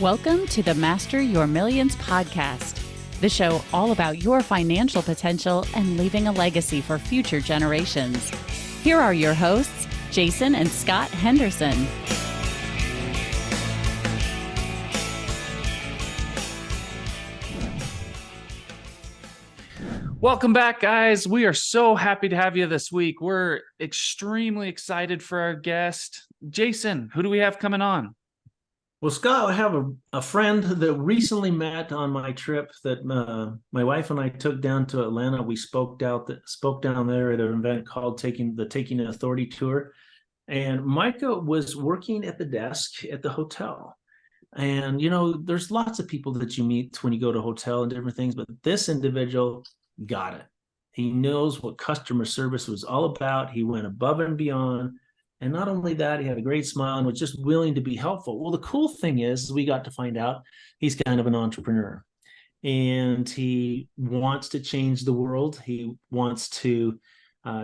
Welcome to the Master Your Millions podcast, the show all about your financial potential and leaving a legacy for future generations. Here are your hosts, Jason and Scott Henderson. Welcome back, guys. We are so happy to have you this week. We're extremely excited for our guest. Jason, who do we have coming on? Well, Scott, I have a friend that recently met on my trip that my wife and I took down to Atlanta. We spoke down there at an event called Taking Authority Tour. And Micah was working at the desk at the hotel. And, you know, there's lots of people that you meet when you go to a hotel and different things, but this individual got it. He knows what customer service was all about. He went above and beyond. And not only that, he had a great smile and was just willing to be helpful. Well, the cool thing is we got to find out he's kind of an entrepreneur and he wants to change the world. He wants to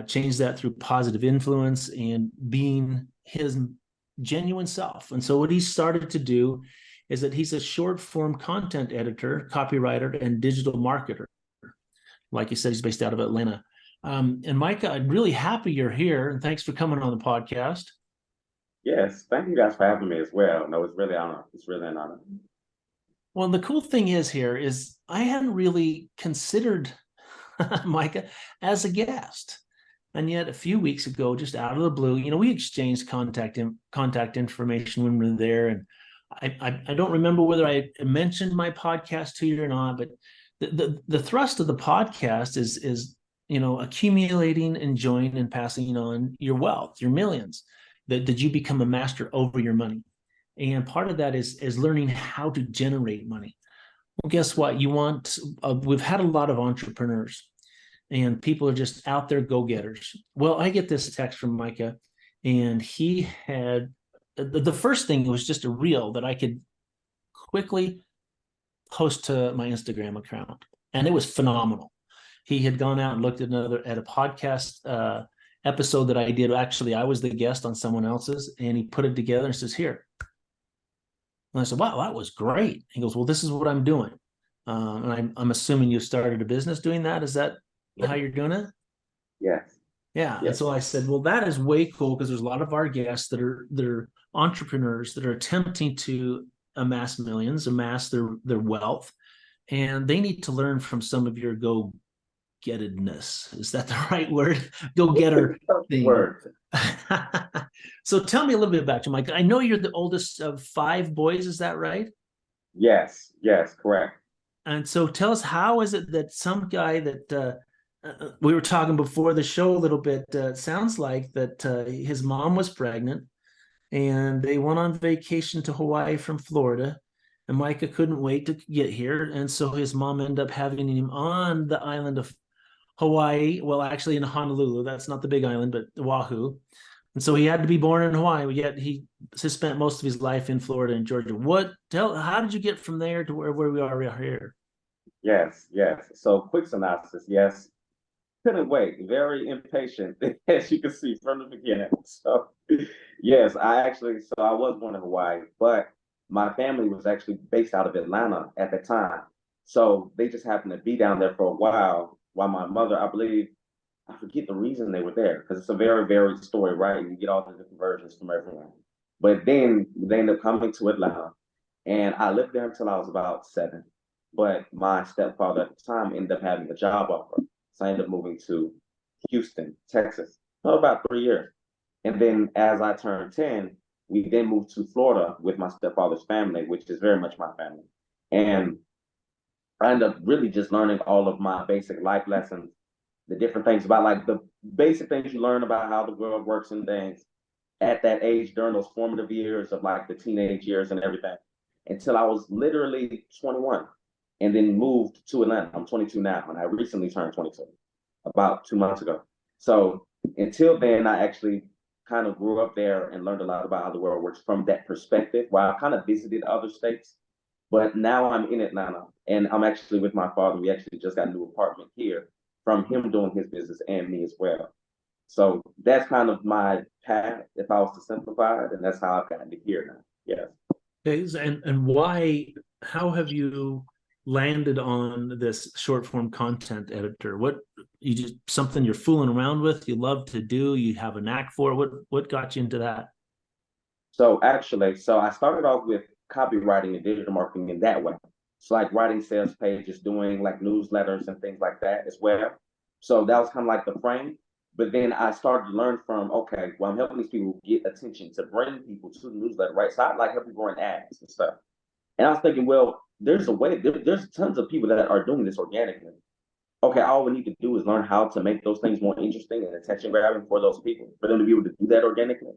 change that through positive influence and being his genuine self. And so what he started to do is that he's a short form content editor, copywriter, and digital marketer. Like you said, he's based out of Atlanta. And Micah, I'm really happy you're here, and thanks for coming on the podcast. Yes, thank you guys for having me as well. No, it's really an honor. It's really an honor. Well, the cool thing is I hadn't really considered Micah as a guest. And yet a few weeks ago, just out of the blue, you know, we exchanged contact information when we were there. And I don't remember whether I mentioned my podcast to you or not, but the thrust of the podcast is you know, accumulating, enjoying, and passing on your wealth, your millions, that you become a master over your money. And part of that is learning how to generate money. Well, guess what? We've had a lot of entrepreneurs and people are just out there go-getters. Well, I get this text from Micah and he had, the first thing was just a reel that I could quickly post to my Instagram account. And it was phenomenal. He had gone out and looked at a podcast episode that I did. Actually, I was the guest on someone else's, and he put it together and says, "Here." And I said, "Wow, that was great." He goes, "Well, this is what I'm doing." And I'm assuming you started a business doing that. Is that how you're doing it? Yes. Yeah. Yes. And so I said, "Well, that is way cool because there's a lot of our guests that are entrepreneurs that are attempting to amass millions, amass their wealth, and they need to learn from some of your go-gettedness. Is that the right word? Go-getter thing. Word. So tell me a little bit about you, Mike. I know you're the oldest of 5 boys. Is that right? Yes, correct. And so tell us, how is it that some guy that we were talking before the show a little bit, sounds like that his mom was pregnant and they went on vacation to Hawaii from Florida. And Micah couldn't wait to get here. And so his mom ended up having him on the island of Hawaii. Well, actually in Honolulu. That's not the big island, but Oahu. And so he had to be born in Hawaii, yet he spent most of his life in Florida and Georgia. How did you get from there to where we are here? Yes. So quick synopsis. Yes. Couldn't wait. Very impatient, as you can see from the beginning. So yes, I was born in Hawaii, but my family was actually based out of Atlanta at the time. So they just happened to be down there for a while my mother, I forget the reason they were there, because it's a very varied story, right? You get all the different versions from everyone. But then they ended up coming to Atlanta, and I lived there until I was about 7. But my stepfather at the time ended up having a job offer. So I ended up moving to Houston, Texas, for about 3 years. And then as I turned 10, we then moved to Florida with my stepfather's family, which is very much my family. And I ended up really just learning all of my basic life lessons, the different things about like the basic things you learn about how the world works and things at that age during those formative years of like the teenage years and everything, until I was literally 21 and then moved to Atlanta. I'm 22 now, and I recently turned 22 about 2 months ago. So until then, I actually kind of grew up there and learned a lot about how the world works from that perspective, while I kind of visited other states. But now I'm in Atlanta and I'm actually with my father. We actually just got a new apartment here from him doing his business and me as well. So that's kind of my path, if I was to simplify it, and that's how I've gotten to here now. Yes. And why, how have you landed on this short form content editor? What, you just something you're fooling around with, you love to do, you have a knack for? What got you into that? So actually, so I started off with copywriting and digital marketing in that way. So like writing sales pages, doing like newsletters and things like that as well. So that was kind of like the frame. But then I started to learn from, okay, well, I'm helping these people get attention to bring people to the newsletter, right? So I like help people run ads and stuff. And I was thinking, well, there's a way, there's tons of people that are doing this organically. Okay, all we need to do is learn how to make those things more interesting and attention grabbing for those people, for them to be able to do that organically.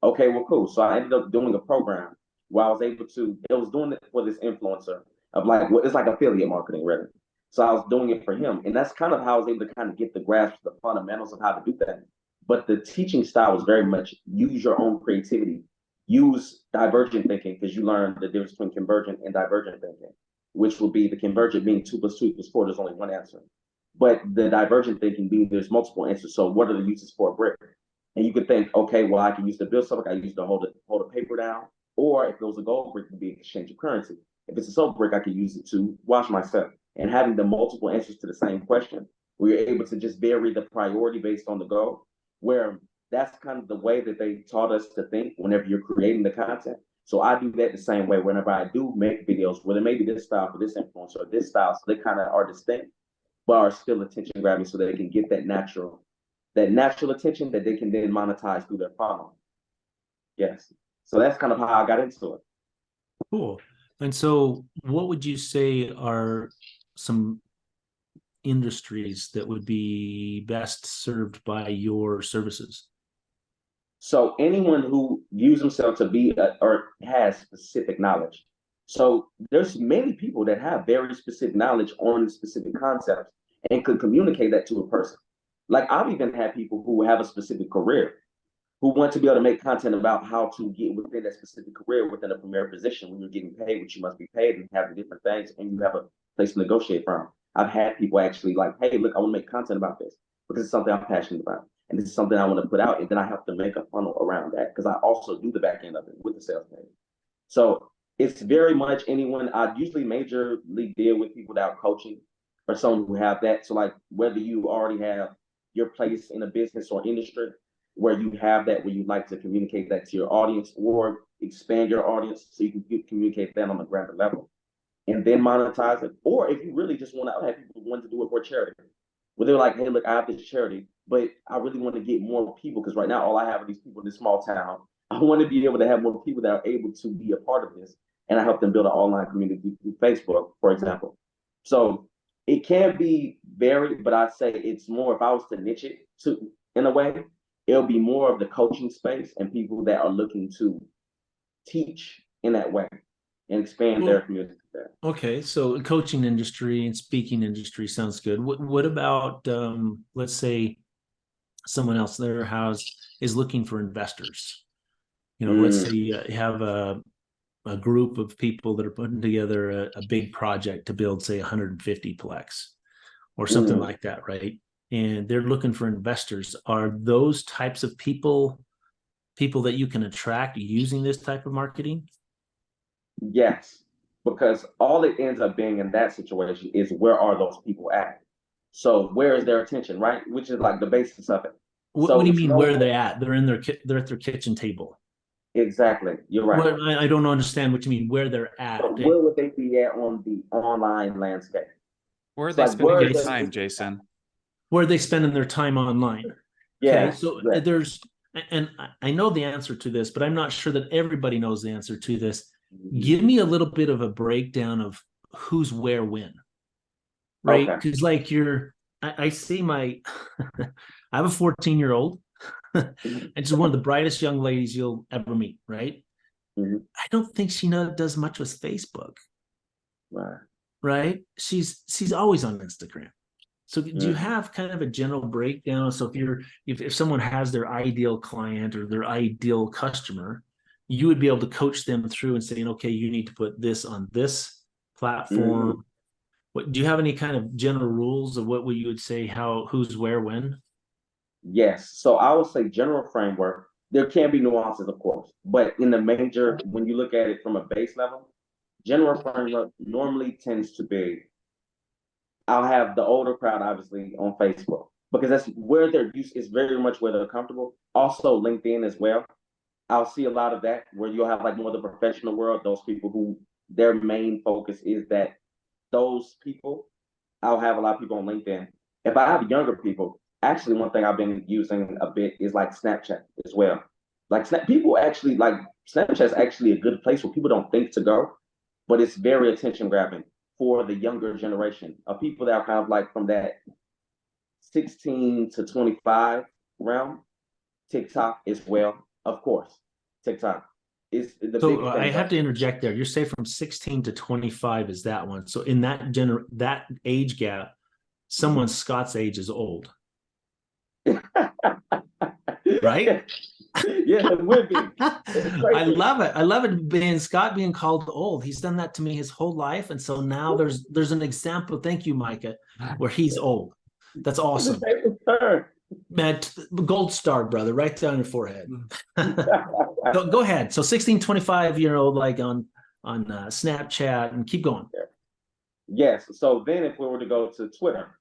Okay, well, cool. So I ended up doing a program where I was able to, it was doing it for this influencer of like, well, it's like affiliate marketing, really. So I was doing it for him. And that's kind of how I was able to kind of get the grasp of the fundamentals of how to do that. But the teaching style was very much use your own creativity, use divergent thinking, because you learn the difference between convergent and divergent thinking, which will be the convergent being 2 + 2 = 4, there's only one answer. But the divergent thinking being there's multiple answers. So what are the uses for a brick? And you could think, okay, well, I can use to build something, I use to hold a paper down. Or if it was a gold brick, it could be an exchange of currency. If it's a silver brick, I could use it to wash myself. And having the multiple answers to the same question, where you're able to just vary the priority based on the goal, where that's kind of the way that they taught us to think whenever you're creating the content. So I do that the same way whenever I do make videos, where there may be this style for this influencer or this style, so they kind of are distinct but are still attention grabbing so they can get that natural attention that they can then monetize through their funnel. Yes. So that's kind of how I got into it. Cool. And so what would you say are some industries that would be best served by your services? So anyone who views themselves to be or has specific knowledge. So there's many people that have very specific knowledge on specific concepts and could communicate that to a person. Like I've even had people who have a specific career who want to be able to make content about how to get within that specific career within a premier position when you're getting paid what you must be paid and have the different things and you have a place to negotiate from. I've had people actually like, hey, look, I want to make content about this because it's something I'm passionate about. And this is something I want to put out. And then I have to make a funnel around that because I also do the back end of it with the sales page. So it's very much anyone. I usually majorly deal with people that are coaching or someone who have that. So like whether you already have your place in a business or industry where you have that, where you like to communicate that to your audience or expand your audience so you can communicate that on a grander level and then monetize it. Or if you really just want to have people who want to do it for charity, where they're like, hey, look, I have this charity, but I really want to get more people because right now all I have are these people in this small town. I want to be able to have more people that are able to be a part of this. And I help them build an online community through Facebook, for example. So it can be varied, but I say it's more, if I was to niche it to in a way, it'll be more of the coaching space and people that are looking to teach in that way and expand their community there. Okay, so coaching industry and speaking industry sounds good. What about let's say someone else their house is looking for investors? You know, let's say you have a group of people that are putting together a big project to build, say, 150 plex or something like that, right? And they're looking for investors. Are those types of people that you can attract using this type of marketing? Yes, because all it ends up being in that situation is where are those people at? So where is their attention, right? Which is like the basis of it. What do you mean where are they at? They're at their kitchen table. Exactly. You're right. Well, I don't understand what you mean, where they're at. So where would they be at on the online landscape? Where are they spending their time, Jason? Where are they spending their time online? Yeah. Okay, so there's, and I know the answer to this, but I'm not sure that everybody knows the answer to this. Give me a little bit of a breakdown of who's where when, right? Because like I see my, I have a 14-year-old, and she's one of the brightest young ladies you'll ever meet, right? I don't think she does much with Facebook, right? She's always on Instagram. So do you have kind of a general breakdown? So if someone has their ideal client or their ideal customer, you would be able to coach them through and saying, okay, you need to put this on this platform. What do you have any kind of general rules of what you would say, who's where when? Yes. So I would say general framework, there can be nuances, of course, but in the major, when you look at it from a base level, general framework normally tends to be, I'll have the older crowd obviously on Facebook because that's where they're used, is very much where they're comfortable. Also LinkedIn as well. I'll see a lot of that where you'll have like more of the professional world, those people who their main focus is that those people. I'll have a lot of people on LinkedIn. If I have younger people, actually one thing I've been using a bit is like Snapchat as well. Like people actually like Snapchat's actually a good place where people don't think to go, but it's very attention grabbing for the younger generation of people that are kind of like from that 16 to 25 realm. TikTok as well, of course. TikTok is the So biggest I thing. have to interject there. You say from 16 to 25 is that one. So in that age gap, someone Scott's age is old. Right? Yeah, it would be. I love it. I love it being Scott being called old. He's done that to me his whole life. And so now there's an example, thank you, Micah, where he's old. That's awesome. Man, gold star, brother, right down your forehead. Go ahead. So 16, 25-year-old, like on Snapchat, and keep going. Yes. So then if we were to go to Twitter,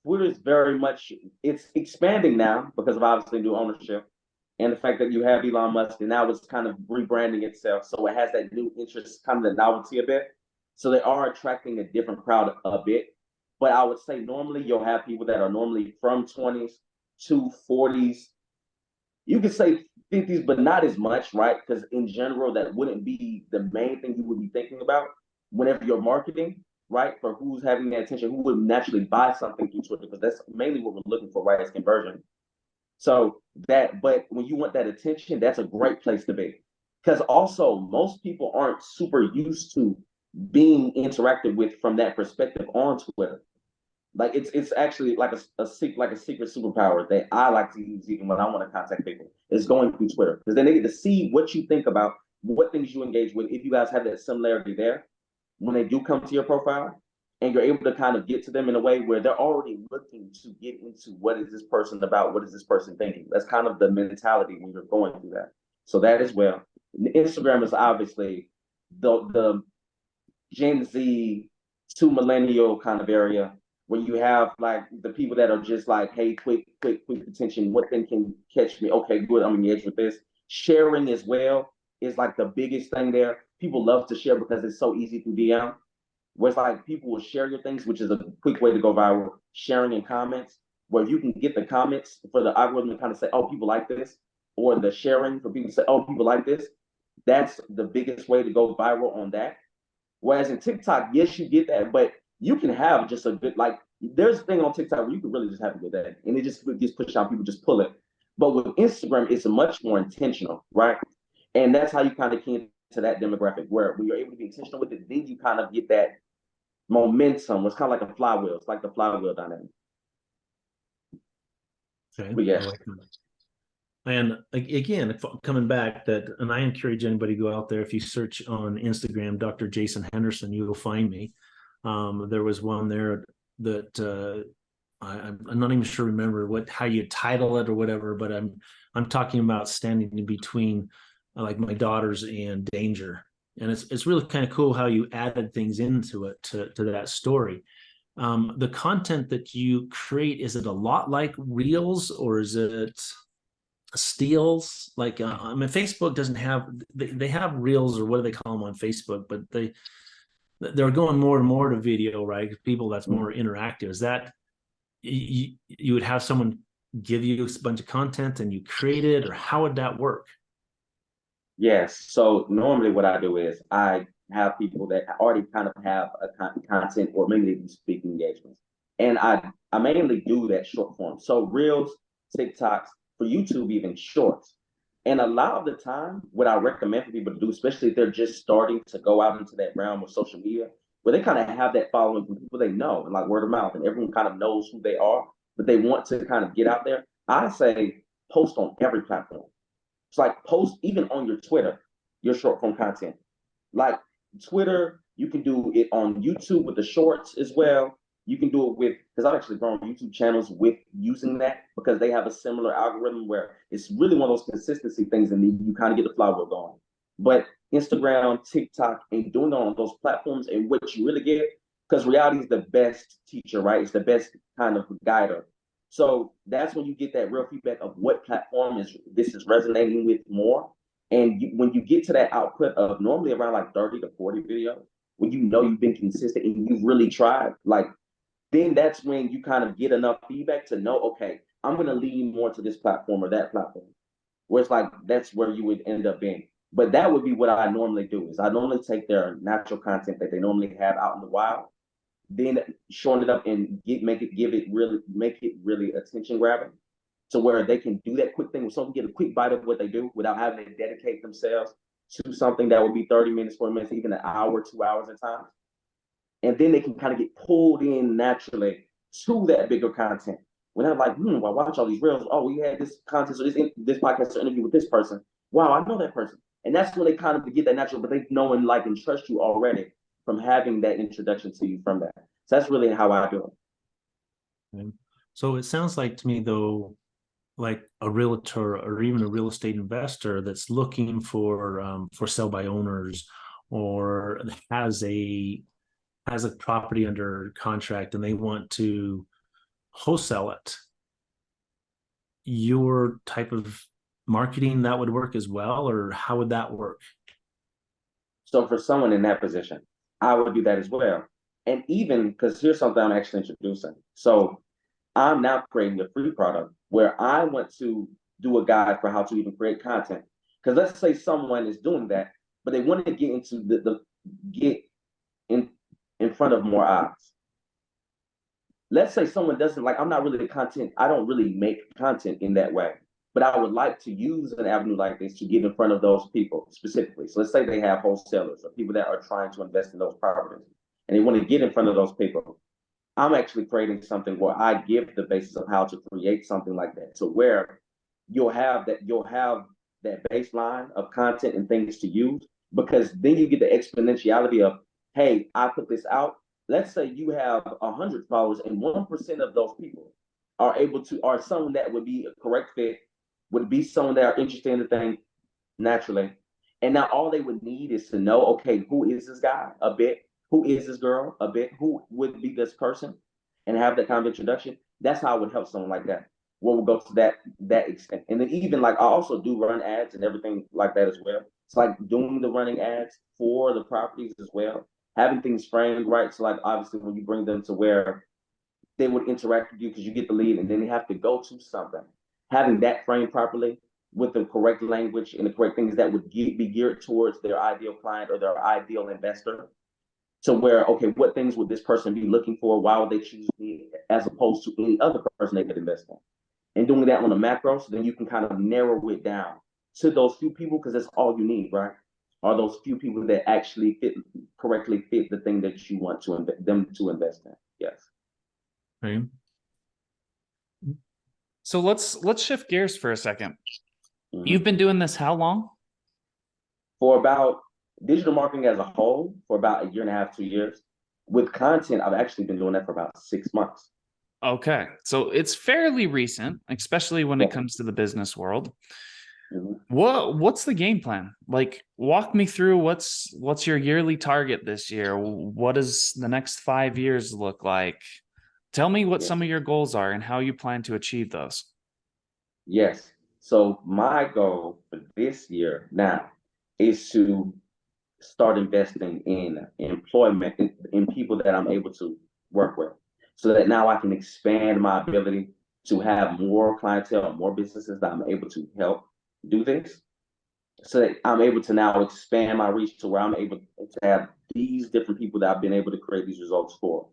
Twitter is very much, it's expanding now because of obviously new ownership and the fact that you have Elon Musk and now it's kind of rebranding itself. So it has that new interest, kind of the novelty a bit. So they are attracting a different crowd a bit. But I would say normally you'll have people that are normally from 20s to 40s. You could say 50s, but not as much, right? Because in general, that wouldn't be the main thing you would be thinking about whenever you're marketing, right? For who's having that attention, who would naturally buy something through Twitter, because that's mainly what we're looking for, right? Is conversion. So that, but when you want that attention, that's a great place to be. Because also, most people aren't super used to being interacted with from that perspective on Twitter. Like it's actually like a secret superpower that I like to use even when I want to contact people. Is going through Twitter because then they get to see what you think about, what things you engage with. If you guys have that similarity there, when they do come to your profile, and you're able to kind of get to them in a way where they're already looking to get into what is this person about, what is this person thinking. That's kind of the mentality when you're going through that. So that as well. Instagram is obviously the Gen Z to millennial kind of area where you have like the people that are just like, hey, quick attention. What thing can catch me? Okay, good. I'm engaged with this. Sharing as well is like the biggest thing there. People love to share because it's so easy through DM. Where it's like people will share your things, which is a quick way to go viral. Sharing in comments, where you can get the comments for the algorithm to kind of say, oh, people like this, or the sharing for people to say, oh, people like this. That's the biggest way to go viral on that. Whereas in TikTok, yes, you get that, but you can have just a good, like, there's a thing on TikTok where you can really just have a good day and it just gets pushed out, people just pull it. But with Instagram, it's much more intentional, right? And that's how you kind of key into that demographic where when you're able to be intentional with it, then you kind of get that momentum. It's kind of like a flywheel. It's like the flywheel dynamic. Okay. But yeah. And again, coming back that, and I encourage anybody to go out there. If you search on Instagram, Dr. Jason Henderson, you will find me. There was one there that I'm not even sure remember how you title it or whatever, but I'm talking about standing in between like my daughters and danger, and it's really kind of cool how you added things into it to that story. The content that you create, is it a lot like Reels or is it steals? Like I mean, Facebook doesn't have, they have Reels, or what do they call them on Facebook, but they're going more and more to video, right? People that's more interactive. Is that you would have someone give you a bunch of content and you create it, or how would that work? Yes. So normally what I do is I have people that already kind of have a content or maybe even speaking engagements. And I mainly do that short form. So Reels, TikToks, for YouTube, even shorts. And a lot of the time, what I recommend for people to do, especially if they're just starting to go out into that realm of social media, where they kind of have that following from people they know and like word of mouth, and everyone kind of knows who they are, but they want to kind of get out there. I say post on every platform. It's like post even on your Twitter, your short form content. Like Twitter, you can do it on YouTube with the shorts as well. You can do it with, because I've actually grown YouTube channels with using that, because they have a similar algorithm where it's really one of those consistency things, and you kind of get the flywheel going. But Instagram, TikTok, and doing it on those platforms, and what you really get, because reality is the best teacher, right? It's the best kind of guider. So that's when you get that real feedback of what platform this is resonating with more. And when you get to that output of normally around like 30 to 40 videos, when you know you've been consistent and you've really tried, like, then that's when you kind of get enough feedback to know, okay, I'm going to lean more to this platform or that platform. Where it's like, that's where you would end up being. But that would be what I normally do, is I normally take their natural content that they normally have out in the wild, then showing it up and make it really attention grabbing, to where they can do that quick thing, so they can get a quick bite of what they do without having to dedicate themselves to something that would be 30 minutes, 40 minutes, even an hour, 2 hours at times. And then they can kind of get pulled in naturally to that bigger content. When I'm like, I watch all these reels. Oh, we had this content, so this podcast interview with this person. Wow, I know that person. And that's when they kind of get that natural, but they know and like and trust you already from having that introduction to you from that. So that's really how I do it. So it sounds like to me, though, like a realtor or even a real estate investor that's looking for sell by owners, or has a property under contract and they want to wholesale it, your type of marketing that would work as well, or how would that work? So for someone in that position, I would do that as well. And even because here's something I'm actually introducing. So I'm now creating a free product where I want to do a guide for how to even create content. Because let's say someone is doing that, but they want to get into get in front of more eyes. Let's say someone doesn't like, I'm not really the content, I don't really make content in that way, but I would like to use an avenue like this to get in front of those people specifically. So let's say they have wholesalers or people that are trying to invest in those properties, and they want to get in front of those people. I'm actually creating something where I give the basis of how to create something like that, to where you'll have that baseline of content and things to use, because then you get the exponentiality of, hey, I put this out. Let's say you have 100 followers, and 1% of those people are someone that would be a correct fit, would be someone that are interested in the thing naturally. And now all they would need is to know, okay, who is this guy a bit? Who is this girl a bit? Who would be this person? And have that kind of introduction. That's how I would help someone like that. We'll go to that extent. And then even like, I also do run ads and everything like that as well. It's like doing the running ads for the properties as well, having things framed right. So like, obviously when you bring them to where they would interact with you, because you get the lead and then they have to go to something, having that framed properly with the correct language and the correct things that would be geared towards their ideal client or their ideal investor. So where, okay, what things would this person be looking for? Why would they choose me as opposed to any other person they could invest in? And doing that on a macro, so then you can kind of narrow it down to those few people, because that's all you need, right? Are those few people that actually correctly fit the thing that you want them to invest in. Yes. Okay. So let's shift gears for a second. Mm-hmm. You've been doing this how long? For about digital marketing as a whole, for about 1.5 to 2 years. With content, I've actually been doing that for about 6 months. Okay. So it's fairly recent, especially when it comes to the business world. Mm-hmm. What's the game plan? Like, walk me through what's your yearly target this year? What does the next 5 years look like? Tell me what some of your goals are and how you plan to achieve those. Yes. So my goal for this year now is to start investing in employment in people that I'm able to work with, so that now I can expand my ability to have more clientele, more businesses that I'm able to help do this, so that I'm able to now expand my reach to where I'm able to have these different people that I've been able to create these results for.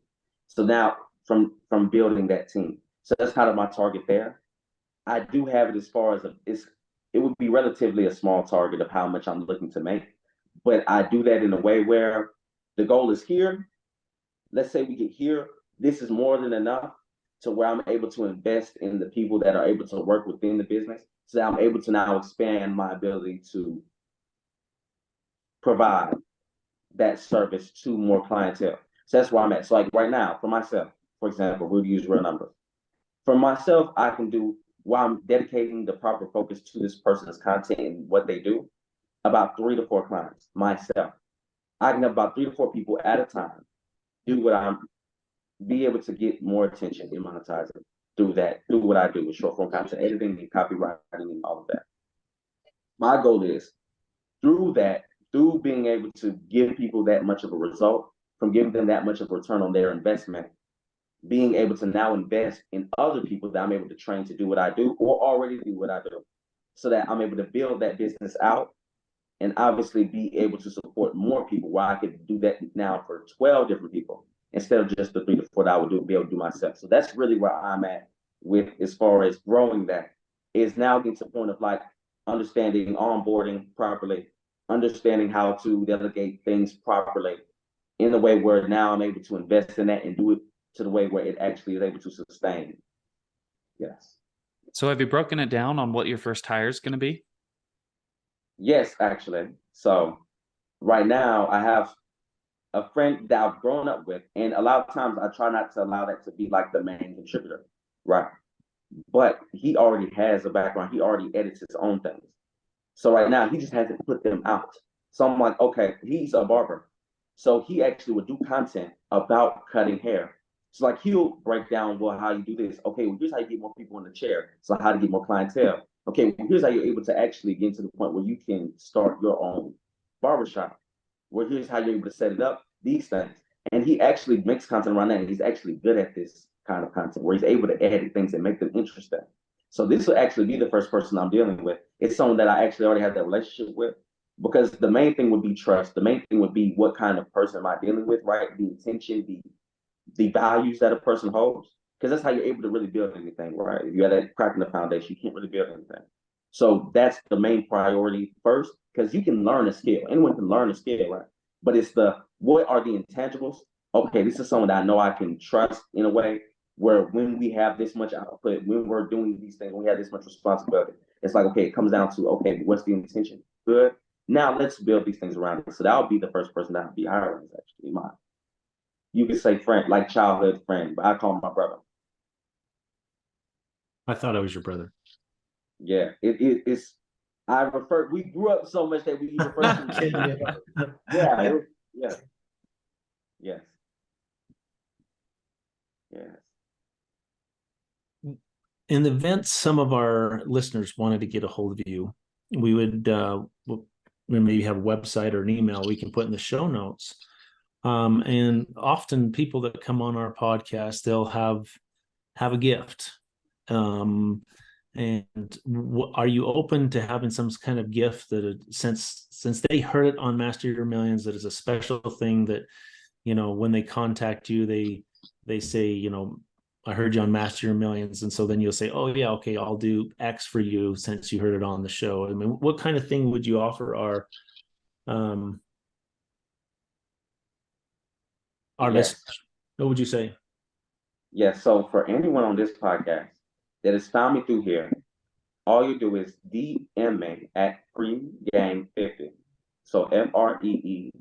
So now from building that team. So that's kind of my target there. I do have it as far as it would be relatively a small target of how much I'm looking to make, but I do that in a way where the goal is here. Let's say we get here, this is more than enough to where I'm able to invest in the people that are able to work within the business, so that I'm able to now expand my ability to provide that service to more clientele. So that's where I'm at. So like right now, for myself, for example, we'll use real numbers. For myself, I can do, while I'm dedicating the proper focus to this person's content and what they do, about 3 to 4 clients myself. I can have about 3 to 4 people at a time be able to get more attention and monetize it through what I do with short form content editing and copywriting and all of that. My goal is through being able to give people that much of a result, from giving them that much of a return on their investment, being able to now invest in other people that I'm able to train to do what I do or already do what I do, so that I'm able to build that business out and obviously be able to support more people, where I could do that now for 12 different people instead of just the 3 to 4 that I would be able to do myself. So that's really where I'm at with, as far as growing that, is now getting to the point of like understanding onboarding properly, understanding how to delegate things properly in a way where now I'm able to invest in that and do it to the way where it actually is able to sustain. Yes. So have you broken it down on what your first hire is going to be? Yes, actually. So right now I have a friend that I've grown up with, and a lot of times I try not to allow that to be like the main contributor, right? But he already has a background. He already edits his own things. So right now he just hasn't put them out. So I'm like, okay, he's a barber. So he actually would do content about cutting hair. So like he'll break down, well, how you do this. Okay, well, here's how you get more people in the chair. So how to get more clientele. Okay, well, here's how you're able to actually get to the point where you can start your own barbershop. Well, here's how you're able to set it up, these things. And he actually makes content around that. And he's actually good at this kind of content where he's able to edit things and make them interesting. So this will actually be the first person I'm dealing with. It's someone that I actually already have that relationship with, because the main thing would be trust. The main thing would be, what kind of person am I dealing with, right? The intention, the values that a person holds, because that's how you're able to really build anything, right? If you have that crack in the foundation, you can't really build anything. So that's the main priority first, because you can learn a skill. Anyone can learn a skill, right? But it's what are the intangibles? Okay, this is someone that I know I can trust in a way where when we have this much output, when we're doing these things, we have this much responsibility. It's like, okay, it comes down to, okay, what's the intention? Good. Now let's build these things around it. So that would be the first person that I'd be hiring, is actually mine. You could say friend, like childhood friend, but I call him my brother. I thought I was your brother. Yeah, it's. We grew up so much that we refer to each other. Yeah, yeah, yes, yes. In the event some of our listeners wanted to get a hold of you, we would maybe have a website or an email we can put in the show notes. And often people that come on our podcast, they'll have a gift. And are you open to having some kind of gift that, since they heard it on Master Your Millions, that is a special thing that, when they contact you, they say, I heard you on Master Your Millions. And so then you'll say, oh yeah, okay, I'll do X for you since you heard it on the show. I mean, what kind of thing would you offer our listeners? What would you say? Yeah, so for anyone on this podcast that has found me through here, all you do is DM me at FreeGame50. So FreeGamefty.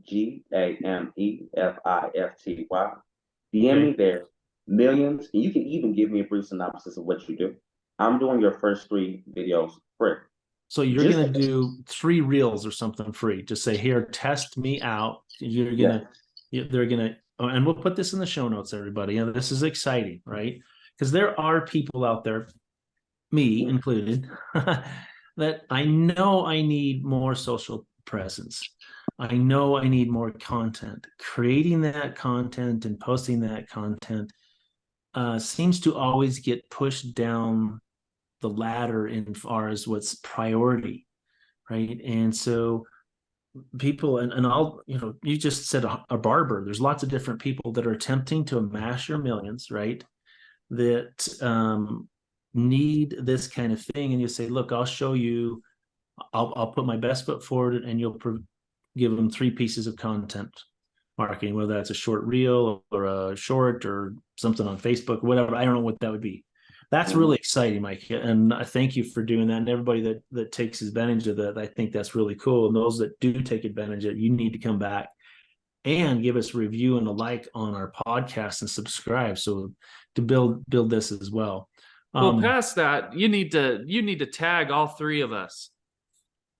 DM me there, millions, and you can even give me a brief synopsis of what you do. I'm doing your first 3 videos free. So you're going to do 3 reels or something free. Just say, here, test me out. They're going to, and we'll put this in the show notes, everybody. This is exciting, right? Because there are people out there, me included, that I know I need more social presence. I know I need more content. Creating that content and posting that content seems to always get pushed down the ladder in far as what's priority, right? And so people, and I'll, you just said a barber. There's lots of different people that are attempting to amass your millions, right? That need this kind of thing. And you say, look, I'll show you, I'll put my best foot forward, and you'll give them 3 pieces of content marketing, whether that's a short reel or a short or something on Facebook, whatever. I don't know what that would be. That's really exciting, Mike. And I thank you for doing that. And everybody that takes advantage of that, I think that's really cool. And those that do take advantage of it, you need to come back and give us a review and a like on our podcast and subscribe. So to build this as well. Well, past that, you need to tag all three of us.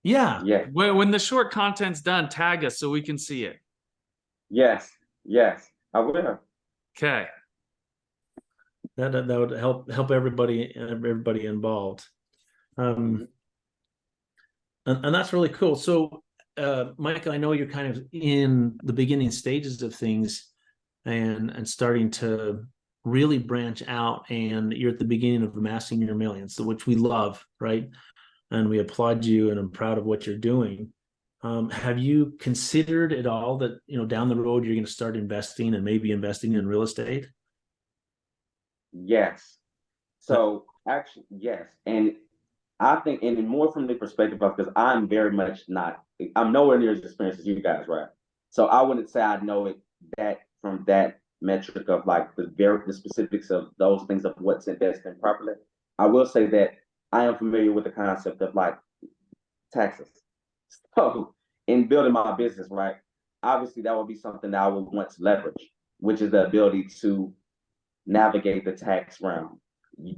Yeah. When the short content's done, tag us so we can see it. Yes, I will. Okay. That would help everybody involved. And that's really cool. So Micah, I know you're kind of in the beginning stages of things and starting to really branch out, and you're at the beginning of amassing your millions, which we love, right? And we applaud you, and I'm proud of what you're doing. Have you considered at all that, down the road you're going to start investing and maybe investing in real estate? Yes. So actually, yes. And I think, and more from the perspective of, because I'm very much I'm nowhere near as experienced as you guys, right? So I wouldn't say I know it that from that metric of like the specifics of those things of what's invested properly. I will say that I am familiar with the concept of like taxes. So in building my business, right, obviously that would be something that I would want to leverage, which is the ability to navigate the tax realm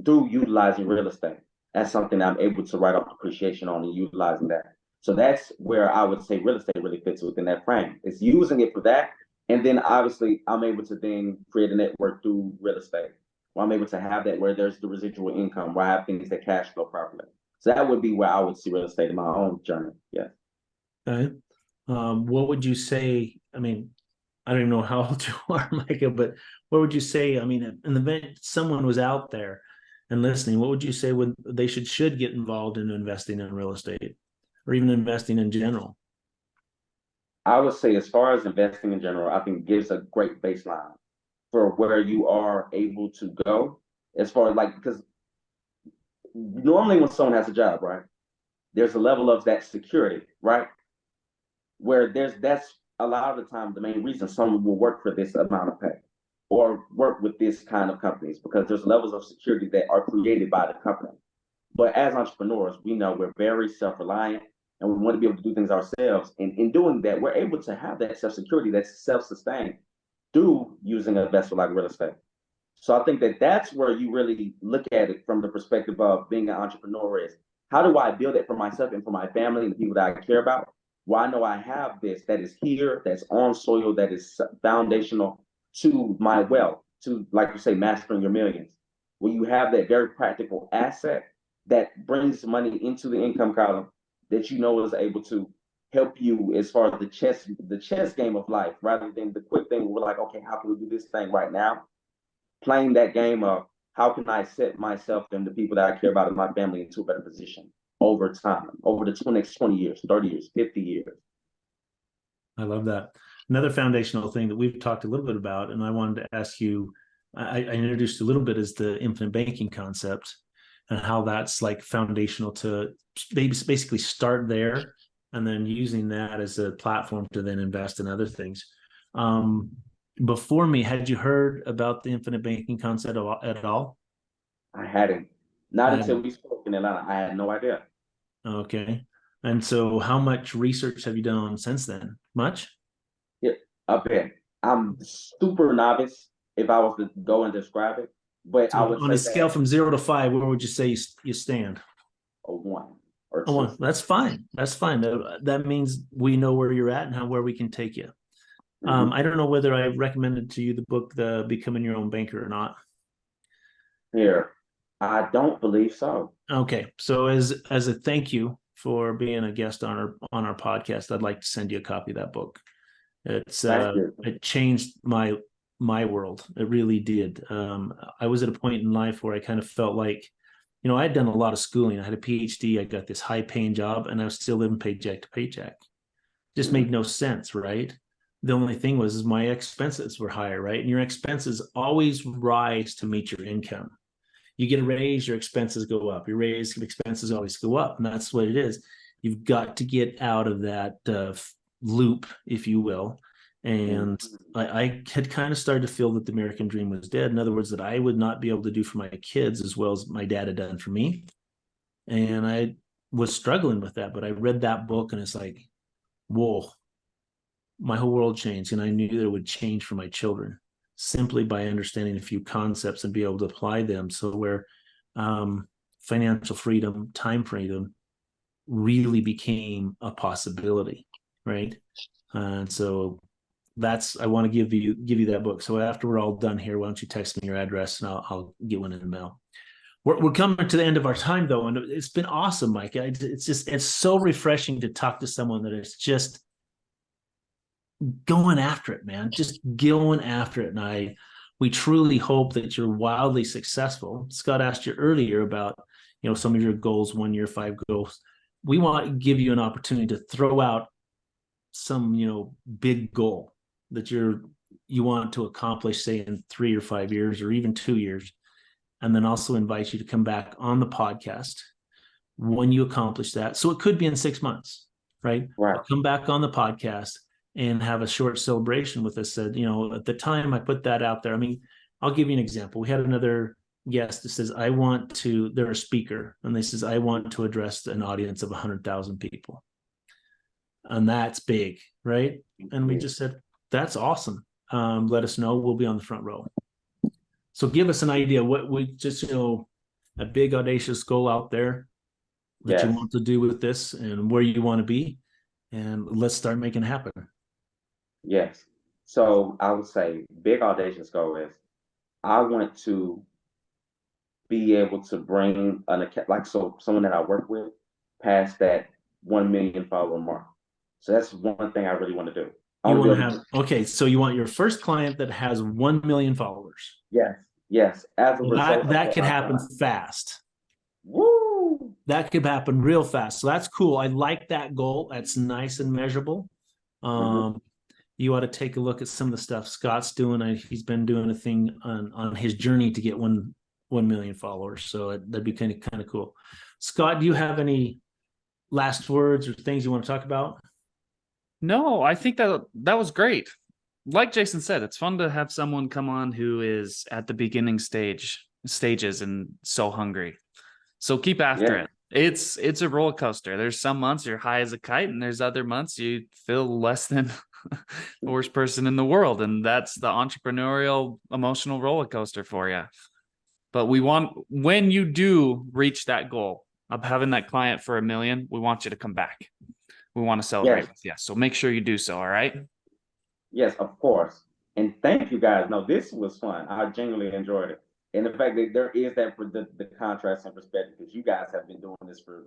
through utilizing real estate. That's something I'm able to write off appreciation on and utilizing that. So that's where I would say real estate really fits within that frame. It's using it for that. And then obviously I'm able to then create a network through real estate. Where I'm able to have that where there's the residual income, where I have things that cash flow properly. So that would be where I would see real estate in my own journey. Yeah. Okay. What would you say? I mean, I don't even know how old you are, Micah, but what would you say? I mean, in the event someone was out there and listening, what would you say when they should get involved in investing in real estate or even investing in general? I would say, as far as investing in general, I think it gives a great baseline for where you are able to go. As far as like, because normally when someone has a job, right, there's a level of that security, right? Where that's a lot of the time the main reason someone will work for this amount of pay or work with this kind of companies, because there's levels of security that are created by the company. But as entrepreneurs, we know we're very self-reliant and we want to be able to do things ourselves. And in doing that, we're able to have that self-security that's self-sustained through using a vessel like real estate. So I think that that's where you really look at it from the perspective of being an entrepreneur is, how do I build it for myself and for my family and the people that I care about? Well, I know I have this that is here, that's on soil, that is foundational to my wealth, to, like you say, mastering your millions. When you have that very practical asset that brings money into the income column that you know is able to help you as far as the chess game of life, rather than the quick thing where we're like, okay, how can we do this thing right now? Playing that game of how can I set myself and the people that I care about in my family into a better position over time, over the next 20 years, 30 years, 50 years. I love that. Another foundational thing that we've talked a little bit about, and I wanted to ask you, I introduced a little bit, is the infinite banking concept and how that's like foundational to basically start there and then using that as a platform to then invest in other things. Before me, had you heard about the infinite banking concept at all? I hadn't. Not until we spoke in Atlanta. I had no idea. Okay. And so how much research have you done since then? Much? Yeah, a bit. I'm super novice if I was to go and describe it. But so I would on say a scale from 0 to 5, where would you say you stand? a 1 or 2. A 1. That's fine. That's fine. That means we know where you're at and where we can take you. I don't know whether I recommended to you the book, The Becoming Your Own Banker, or not. Here, I don't believe so. Okay, so as a thank you for being a guest on our podcast, I'd like to send you a copy of that book. It changed my world. It really did. I was at a point in life where I kind of felt like, I had done a lot of schooling. I had a PhD. I got this high paying job, and I was still living paycheck to paycheck. Just made no sense, right? The only thing was my expenses were higher, right? And your expenses always rise to meet your income. You get a raise, your expenses go up. Your raise, expenses always go up. And that's what it is. You've got to get out of that loop, if you will. And I had kind of started to feel that the American dream was dead. In other words, that I would not be able to do for my kids as well as my dad had done for me. And I was struggling with that. But I read that book and it's like, whoa, my whole world changed, and I knew that it would change for my children simply by understanding a few concepts and be able to apply them. So where financial freedom, time freedom really became a possibility, right? And so I want to give you that book. So after we're all done here, why don't you text me your address and I'll get one in the mail. We're coming to the end of our time though, and it's been awesome, Mike. It's so refreshing to talk to someone that is just going after it, man, just going after it. And we truly hope that you're wildly successful. Scott asked you earlier about, some of your goals, 1 year, 5 goals. We want to give you an opportunity to throw out some, big goal that you want to accomplish, say in 3 or 5 years, or even 2 years. And then also invite you to come back on the podcast when you accomplish that. So it could be in 6 months, right? Right. Come back on the podcast and have a short celebration with us. At the time I put that out there, I'll give you an example. We had another guest that says, they're a speaker, and they says, I want to address an audience of 100,000 people. And that's big, right? And we just said, that's awesome. Let us know. We'll be on the front row. So give us an idea what we just, a big audacious goal out there that you want to do with this and where you want to be. And let's start making it happen. Yes. So I would say big audacious goal is I want to be able to bring someone that I work with past that 1 million follower mark. So that's one thing I really want to do. So you want your first client that has 1 million followers. Yes. As a result, that could happen fast. Woo! That could happen real fast. So that's cool. I like that goal. That's nice and measurable. You ought to take a look at some of the stuff Scott's doing. He's been doing a thing on his journey to get 1 million followers. So that'd be kind of cool. Scott, do you have any last words or things you want to talk about? No, I think that was great. Like Jason said, it's fun to have someone come on who is at the beginning stages and so hungry. So keep after it. It's a roller coaster. There's some months you're high as a kite, and there's other months you feel less than the worst person in the world. And that's the entrepreneurial emotional roller coaster for you. But when you do reach that goal of having that client for 1 million, we want you to come back. We want to celebrate with you. So make sure you do so. All right. Yes, of course. And thank you guys. No, this was fun. I genuinely enjoyed it. And the fact that there is that for the contrast and perspective, because you guys have been doing this for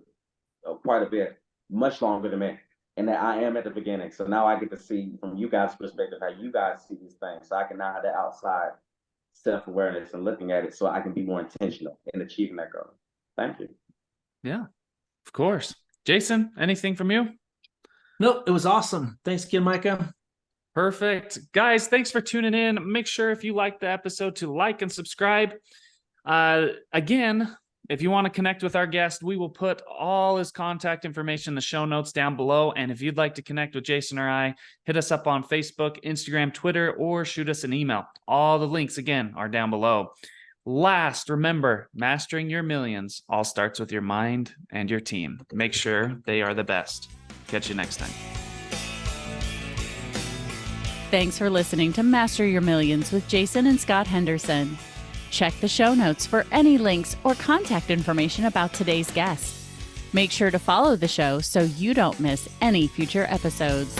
quite a bit, much longer than me. And that I am at the beginning. So now I get to see from you guys' perspective how you guys see these things. So I can now have the outside self-awareness and looking at it so I can be more intentional in achieving that goal. Thank you. Yeah, of course. Jason, anything from you? Nope, it was awesome. Thanks again, Micah. Perfect. Guys, thanks for tuning in. Make sure if you liked the episode to like and subscribe. Again, if you want to connect with our guest, we will put all his contact information in the show notes down below. And if you'd like to connect with Jason or I, hit us up on Facebook, Instagram, Twitter, or shoot us an email. All the links, again, are down below. Last, remember, mastering your millions all starts with your mind and your team. Make sure they are the best. Catch you next time. Thanks for listening to Master Your Millions with Jason and Scott Henderson. Check the show notes for any links or contact information about today's guest. Make sure to follow the show so you don't miss any future episodes.